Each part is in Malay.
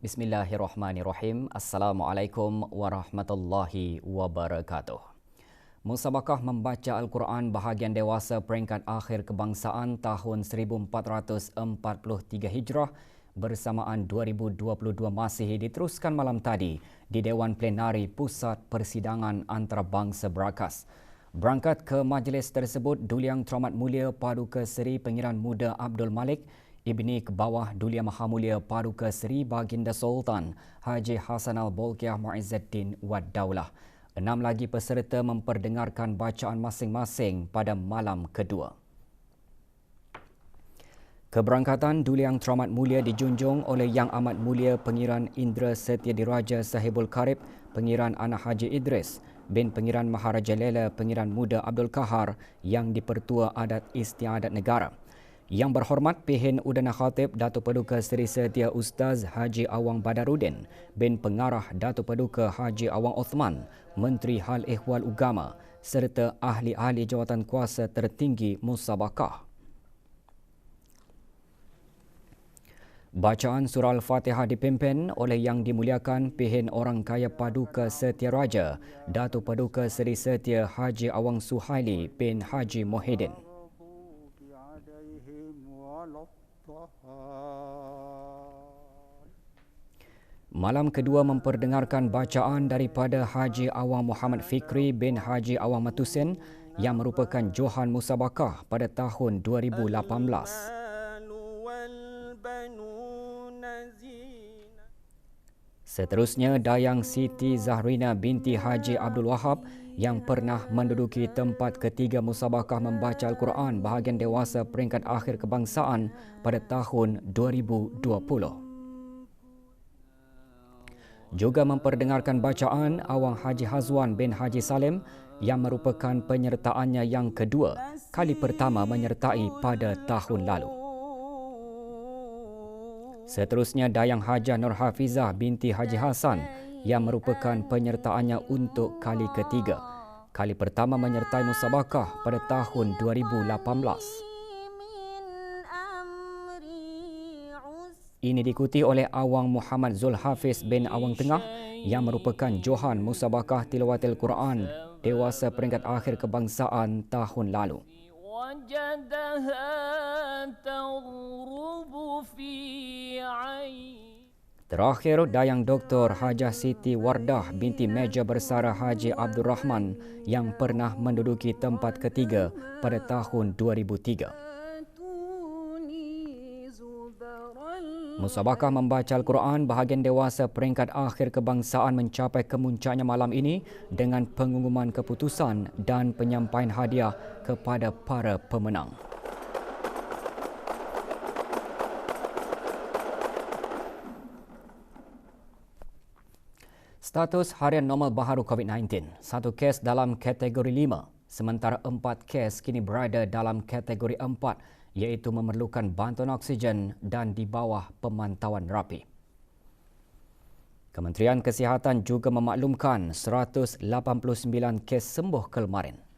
Bismillahirrahmanirrahim. Assalamualaikum warahmatullahi wabarakatuh. Musabakah membaca Al-Quran bahagian dewasa peringkat akhir kebangsaan tahun 1443 Hijrah bersamaan 2022 Masihi diteruskan malam tadi di Dewan Plenari Pusat Persidangan Antarabangsa Berakas. Berangkat ke majlis tersebut, Duli Yang Teramat Mulia Paduka Seri Pengiran Muda Abdul Malik Ibni Kebawah Duli Yang Maha Mulia Paduka Seri Baginda Sultan Haji Hassanal Bolkiah Muizzuddin Wad Daulah. 6 lagi peserta memperdengarkan bacaan masing-masing pada malam kedua. Keberangkatan Duli Yang Teramat Mulia dijunjung oleh Yang Amat Mulia Pengiran Indra Setia Diraja Sahibul Karib, Pengiran Anak Haji Idris bin Pengiran Maharaja Lela Pengiran Muda Abdul Kahar yang di-Pertua Adat Istiadat Negara. Yang berhormat Pihin Udana Khatib Datuk Paduka Seri Setia Ustaz Haji Awang Badaruddin bin Pengarah Datuk Paduka Haji Awang Othman, Menteri Hal Ehwal Ugama serta ahli-ahli jawatan kuasa tertinggi musabakah. Bacaan surah Al-Fatihah dipimpin oleh Yang Dimuliakan Pihin Orang Kaya Paduka Setia Raja Datuk Paduka Seri Setia Haji Awang Suhaili bin Haji Mohidin. Malam kedua memperdengarkan bacaan daripada Haji Awang Muhammad Fikri bin Haji Awang Matusin yang merupakan Johan Musabakah pada tahun 2018. Seterusnya, Dayang Siti Zahrina binti Haji Abdul Wahab yang pernah menduduki tempat ketiga musabakah membaca Al-Quran bahagian dewasa peringkat akhir kebangsaan pada tahun 2020. Juga memperdengarkan bacaan Awang Haji Hazwan bin Haji Salim yang merupakan penyertaannya yang kedua, kali pertama menyertai pada tahun lalu. Seterusnya, Dayang Hajah Nur Hafizah binti Haji Hasan yang merupakan penyertaannya untuk kali ketiga, kali pertama menyertai musabakah pada tahun 2018. Ini diikuti oleh Awang Muhammad Zul Hafiz bin Awang Tengah yang merupakan Johan Musabakah Tilawatil Quran dewasa peringkat akhir kebangsaan tahun lalu. Terakhir, Dayang Dr. Hajah Siti Wardah binti Meja Bersara Haji Abdul Rahman yang pernah menduduki tempat ketiga pada tahun 2003. Musabakah membaca Al-Quran bahagian dewasa peringkat akhir kebangsaan mencapai kemuncaknya malam ini dengan pengumuman keputusan dan penyampaian hadiah kepada para pemenang. Status harian normal baharu COVID-19, 1 kes dalam kategori 5, sementara 4 kes kini berada dalam kategori 4 iaitu memerlukan bantuan oksigen dan di bawah pemantauan rapi. Kementerian Kesihatan juga memaklumkan 189 kes sembuh kemarin.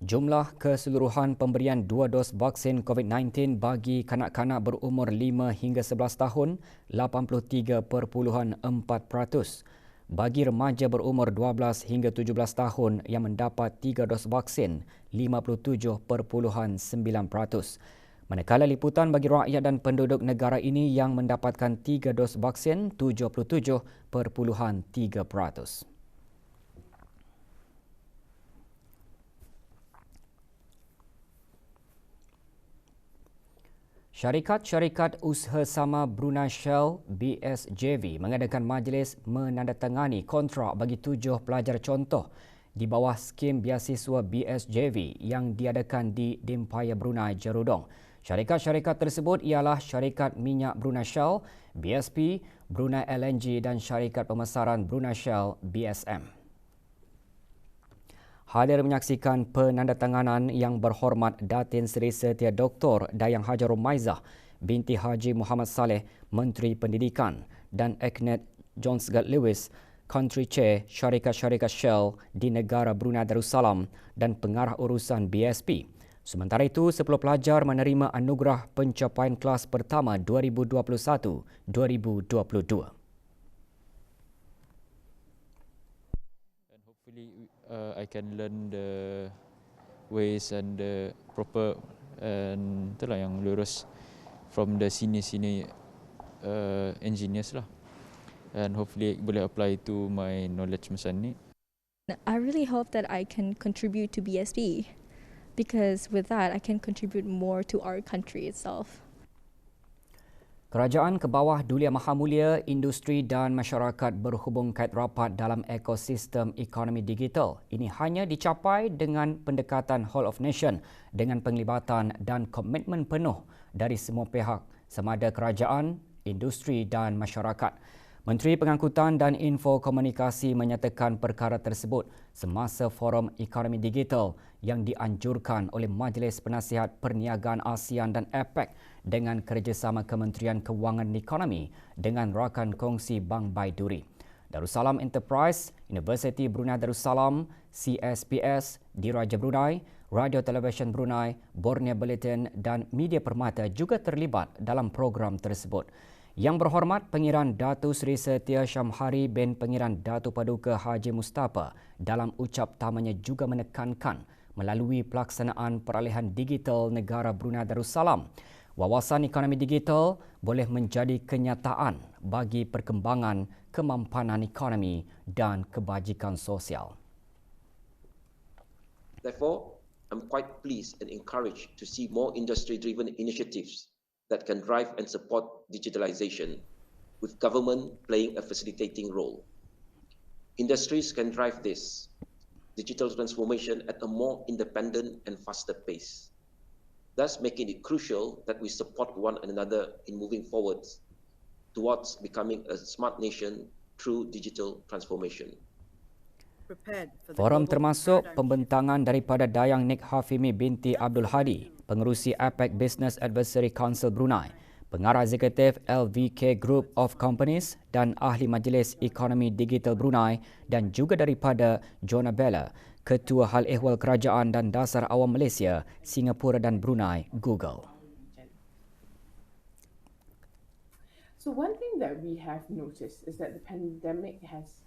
Jumlah keseluruhan pemberian 2 dos vaksin COVID-19 bagi kanak-kanak berumur 5 hingga 11 tahun, 83.4%. Bagi remaja berumur 12 hingga 17 tahun yang mendapat 3 dos vaksin, 57.9%. Manakala liputan bagi rakyat dan penduduk negara ini yang mendapatkan 3 dos vaksin, 77.3%. Syarikat-syarikat usaha sama Brunei Shell BSJV mengadakan majlis menandatangani kontrak bagi 7 pelajar contoh di bawah skim biasiswa BSJV yang diadakan di Dimpaya Brunei Jerudong. Syarikat-syarikat tersebut ialah Syarikat Minyak Brunei Shell BSP, Brunei LNG dan Syarikat Pemasaran Brunei Shell BSM. Hadir menyaksikan penandatanganan yang berhormat Datin Seri Setia Dr. Dayang Hajar Rumaizah binti Haji Muhammad Saleh, Menteri Pendidikan, dan Eknet John Scott Lewis, Country Chair Syarikat-Syarikat Shell di negara Brunei Darussalam dan pengarah urusan BSP. Sementara itu, 10 pelajar menerima anugerah pencapaian kelas pertama 2021-2022. And hopefully I can learn the ways and the proper and itulah yang lurus from the senior engineers lah. And hopefully boleh apply to my knowledge macam ni. I really hope that I can contribute to BSP because with that I can contribute more to our country itself. Kerajaan ke bawah Dulia Maha Mulia, industri dan masyarakat berhubung kait rapat dalam ekosistem ekonomi digital. Ini hanya dicapai dengan pendekatan Whole of Nation dengan penglibatan dan komitmen penuh dari semua pihak sama ada kerajaan, industri dan masyarakat. Menteri Pengangkutan dan Info Komunikasi menyatakan perkara tersebut semasa Forum Ekonomi Digital yang dianjurkan oleh Majlis Penasihat Perniagaan ASEAN dan APEC dengan kerjasama Kementerian Kewangan dan Ekonomi dengan rakan kongsi Bank Baiduri. Darussalam Enterprise, Universiti Brunei Darussalam, CSPS, Diraja Brunei, Radio Television Brunei, Borneo Bulletin dan Media Permata juga terlibat dalam program tersebut. Yang Berhormat Pengiran Datuk Seri Setia Syamhari bin Pengiran Datuk Paduka Haji Mustafa dalam ucap tamanya juga menekankan melalui pelaksanaan peralihan digital negara Brunei Darussalam, wawasan ekonomi digital boleh menjadi kenyataan bagi perkembangan kemampanan ekonomi dan kebajikan sosial. Therefore, I'm quite pleased and encouraged to see more industry-driven initiatives that can drive and support digitalization, with government playing a facilitating role. Industries can drive this digital transformation at a more independent and faster pace, thus making it crucial that we support one another in moving forward towards becoming a smart nation through digital transformation. Forum termasuk pembentangan daripada Dayang Nik Hafimi binti Abdul Hadi, pengerusi APEC Business Advisory Council Brunei, pengarah eksekutif LVK Group of Companies dan ahli Majlis Ekonomi Digital Brunei dan juga daripada John Abella, Ketua Hal Ehwal Kerajaan dan Dasar Awam Malaysia, Singapura dan Brunei, Google. So one thing that we have noticed is that the pandemic has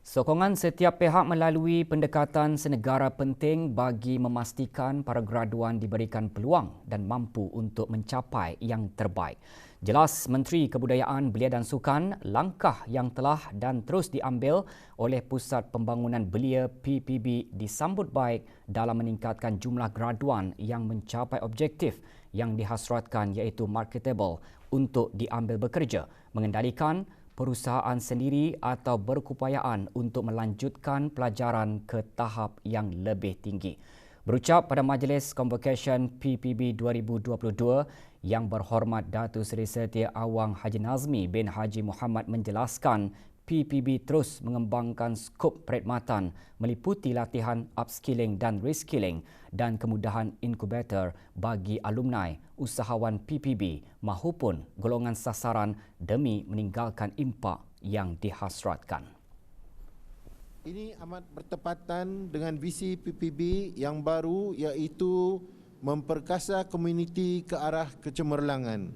Sokongan setiap pihak melalui pendekatan senegara penting bagi memastikan para graduan diberikan peluang dan mampu untuk mencapai yang terbaik. Jelas Menteri Kebudayaan Belia dan Sukan, langkah yang telah dan terus diambil oleh Pusat Pembangunan Belia PPB disambut baik dalam meningkatkan jumlah graduan yang mencapai objektif yang dihasratkan iaitu marketable untuk diambil bekerja, mengendalikan perusahaan sendiri atau berkeupayaan untuk melanjutkan pelajaran ke tahap yang lebih tinggi. Berucap pada Majlis Convocation PPB 2022, Yang Berhormat Datuk Seri Setia Awang Haji Nazmi bin Haji Muhammad menjelaskan PPB terus mengembangkan skop perkhidmatan meliputi latihan upskilling dan reskilling dan kemudahan inkubator bagi alumni usahawan PPB mahupun golongan sasaran demi meninggalkan impak yang dihasratkan. Ini amat bertepatan dengan visi PPB yang baru iaitu memperkasa komuniti ke arah kecemerlangan.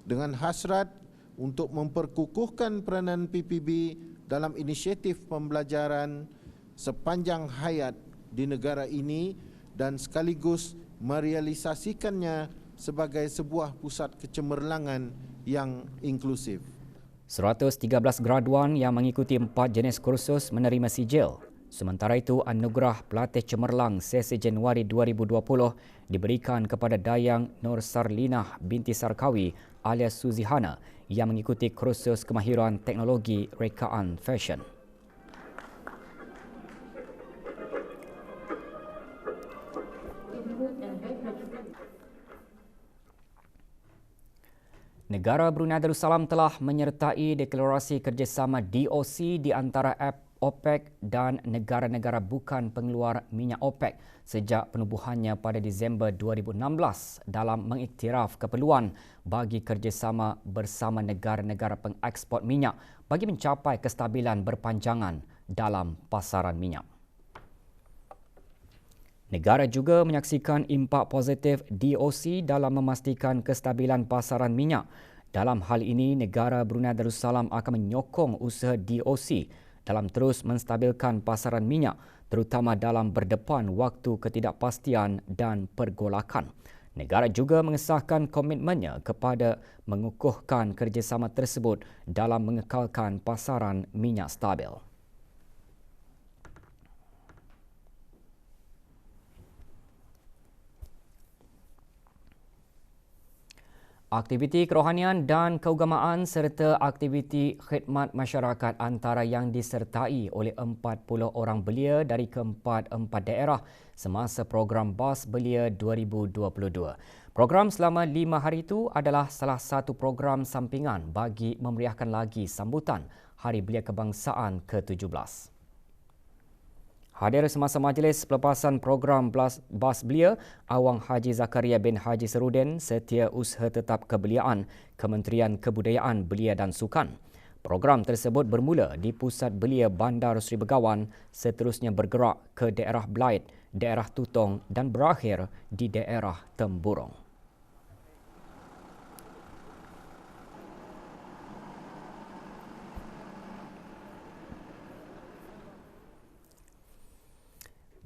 Dengan hasrat untuk memperkukuhkan peranan PPB dalam inisiatif pembelajaran sepanjang hayat di negara ini dan sekaligus merealisasikannya sebagai sebuah pusat kecemerlangan yang inklusif. 113 graduan yang mengikuti 4 jenis kursus menerima sijil. Sementara itu, anugerah pelatih cemerlang sesi Januari 2020 diberikan kepada Dayang Nur Sarlinah binti Sarkawi alias Suzihana yang mengikuti kursus kemahiran teknologi rekaan fashion. Negara Brunei Darussalam telah menyertai deklarasi kerjasama DOC di antara OPEC dan negara-negara bukan pengeluar minyak OPEC sejak penubuhannya pada Disember 2016 dalam mengiktiraf keperluan bagi kerjasama bersama negara-negara pengeksport minyak bagi mencapai kestabilan berpanjangan dalam pasaran minyak. Negara juga menyaksikan impak positif DOC dalam memastikan kestabilan pasaran minyak. Dalam hal ini, negara Brunei Darussalam akan menyokong usaha DOC dalam terus menstabilkan pasaran minyak, terutama dalam berdepan waktu ketidakpastian dan pergolakan. Negara juga mengesahkan komitmennya kepada mengukuhkan kerjasama tersebut dalam mengekalkan pasaran minyak stabil. Aktiviti kerohanian dan keagamaan serta aktiviti khidmat masyarakat antara yang disertai oleh 40 orang belia dari keempat-empat daerah semasa program BAS Belia 2022. Program selama 5 hari itu adalah salah satu program sampingan bagi memeriahkan lagi sambutan Hari Belia Kebangsaan ke-17. Hadir semasa majlis pelepasan program BAS Belia, Awang Haji Zakaria bin Haji Serudin, Setiausaha Tetap Kebeliaan, Kementerian Kebudayaan Belia dan Sukan. Program tersebut bermula di Pusat Belia Bandar Seri Begawan, seterusnya bergerak ke daerah Belait, daerah Tutong dan berakhir di daerah Temburong.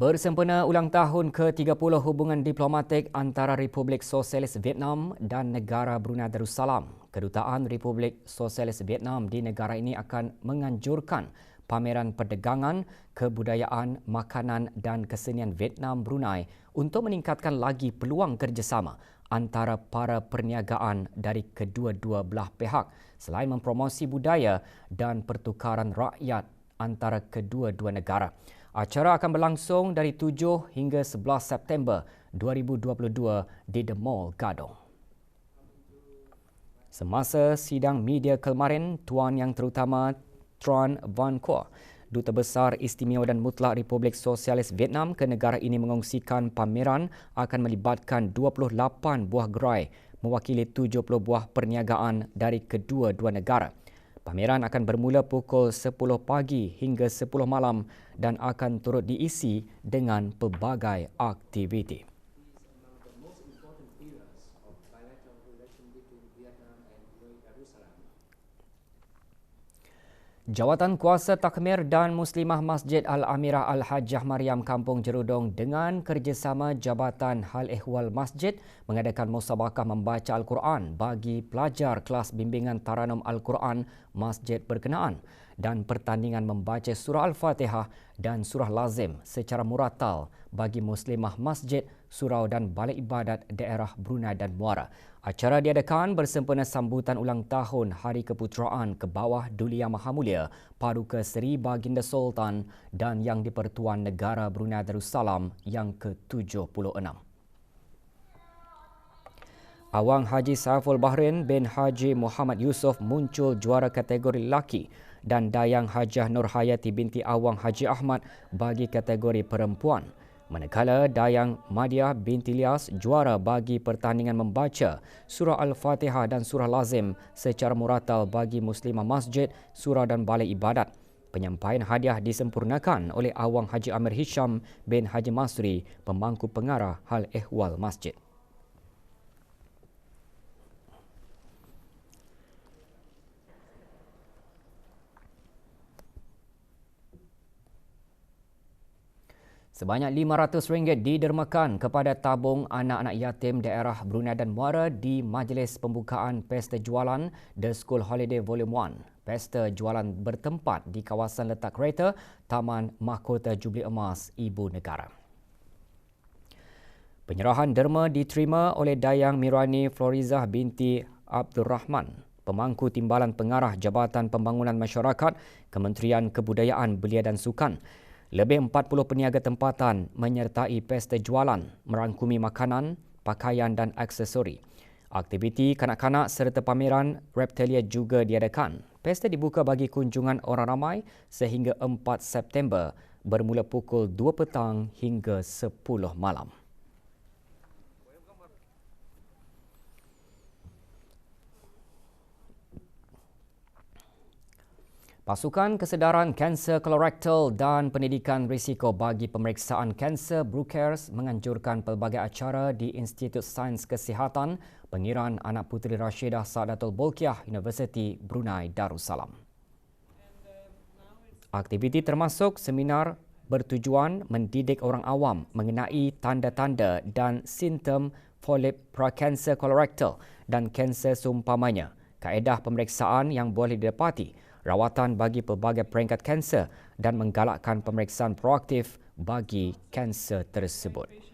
Bersempena ulang tahun ke-30 hubungan diplomatik antara Republik Sosialis Vietnam dan negara Brunei Darussalam, Kedutaan Republik Sosialis Vietnam di negara ini akan menganjurkan pameran perdagangan, kebudayaan, makanan dan kesenian Vietnam Brunei untuk meningkatkan lagi peluang kerjasama antara para perniagaan dari kedua-dua belah pihak selain mempromosi budaya dan pertukaran rakyat antara kedua-dua negara. Acara akan berlangsung dari 7 hingga 11 September 2022 di The Mall Gadong. Semasa sidang media kemarin, Tuan Yang Terutama Tran Van Quoc, Duta Besar Istimewa dan Mutlak Republik Sosialis Vietnam ke negara ini mengongsikan pameran akan melibatkan 28 buah gerai mewakili 70 buah perniagaan dari kedua-dua negara. Pameran akan bermula pukul 10 pagi hingga 10 malam dan akan turut diisi dengan pelbagai aktiviti. Jawatan Kuasa Takmir dan Muslimah Masjid Al-Amirah Al-Hajjah Mariam Kampung Jerudong dengan kerjasama Jabatan Hal Ehwal Masjid mengadakan musabakah membaca Al-Quran bagi pelajar kelas bimbingan Taranum Al-Quran masjid berkenaan dan pertandingan membaca surah Al-Fatihah dan surah Lazim secara muratal bagi Muslimah Masjid, surau dan balik ibadat daerah Brunei dan Muara. Acara diadakan bersempena sambutan ulang tahun Hari Keputeraan ke bawah Duli Yang Maha Mulia Paduka Seri Baginda Sultan dan Yang di-Pertuan Negara Brunei Darussalam yang ke-76. Awang Haji Saiful Bahrain bin Haji Muhammad Yusof muncul juara kategori lelaki dan Dayang Hajah Nur Hayati binti Awang Haji Ahmad bagi kategori perempuan. Manakala Dayang Madiah binti Lias juara bagi pertandingan membaca surah Al-Fatihah dan surah Lazim secara muratal bagi Muslimah Masjid, surau dan balai ibadat. Penyampaian hadiah disempurnakan oleh Awang Haji Amir Hisham bin Haji Masri, pemangku pengarah Hal Ehwal Masjid. Sebanyak RM500 didermakan kepada tabung anak-anak yatim daerah Brunei dan Muara di majlis pembukaan Pesta Jualan The School Holiday Volume 1. Pesta jualan bertempat di kawasan letak kereta Taman Mahkota Jubli Emas Ibu Negara. Penyerahan derma diterima oleh Dayang Mirani Florizah binti Abdul Rahman, pemangku timbalan pengarah Jabatan Pembangunan Masyarakat, Kementerian Kebudayaan Belia dan Sukan. Lebih 40 peniaga tempatan menyertai pesta jualan, merangkumi makanan, pakaian dan aksesori. Aktiviti kanak-kanak serta pameran reptilia juga diadakan. Pesta dibuka bagi kunjungan orang ramai sehingga 4 September bermula pukul 2 petang hingga 10 malam. Pasukan Kesedaran Kanser Kolorektal dan Pendidikan Risiko bagi Pemeriksaan Kanser Brookers menganjurkan pelbagai acara di Institut Sains Kesihatan Pengiran Anak Puteri Rashidah Saadatul Bolkiah Universiti Brunei Darussalam. Aktiviti termasuk seminar bertujuan mendidik orang awam mengenai tanda-tanda dan simptom polip prakanser kolorektal dan kanser seumpamanya, kaedah pemeriksaan yang boleh didapati, rawatan bagi pelbagai peringkat kanser dan menggalakkan pemeriksaan proaktif bagi kanser tersebut.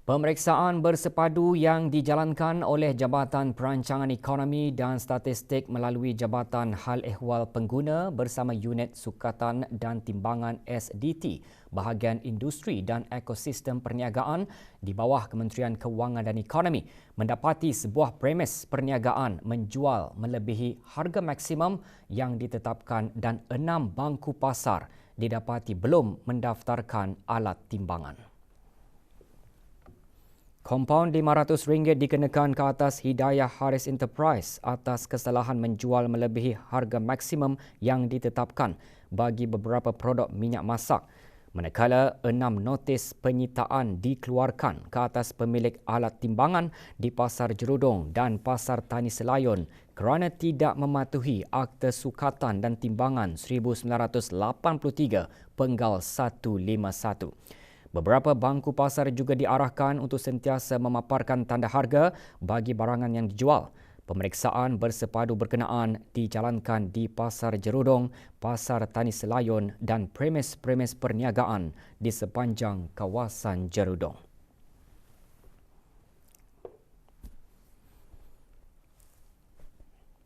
Pemeriksaan bersepadu yang dijalankan oleh Jabatan Perancangan Ekonomi dan Statistik melalui Jabatan Hal Ehwal Pengguna bersama Unit Sukatan dan Timbangan SDT bahagian industri dan ekosistem perniagaan di bawah Kementerian Kewangan dan Ekonomi mendapati sebuah premis perniagaan menjual melebihi harga maksimum yang ditetapkan dan 6 bangku pasar didapati belum mendaftarkan alat timbangan. Kompaun RM500 dikenakan ke atas Hidayah Haris Enterprise atas kesalahan menjual melebihi harga maksimum yang ditetapkan bagi beberapa produk minyak masak. Manakala 6 notis penyitaan dikeluarkan ke atas pemilik alat timbangan di Pasar Jerudong dan Pasar Tani Selayun kerana tidak mematuhi Akta Sukatan dan Timbangan 1983 Penggal 151. Beberapa bangku pasar juga diarahkan untuk sentiasa memaparkan tanda harga bagi barangan yang dijual. Pemeriksaan bersepadu berkenaan dijalankan di Pasar Jerudong, Pasar Tani Selayun dan premis-premis perniagaan di sepanjang kawasan Jerudong.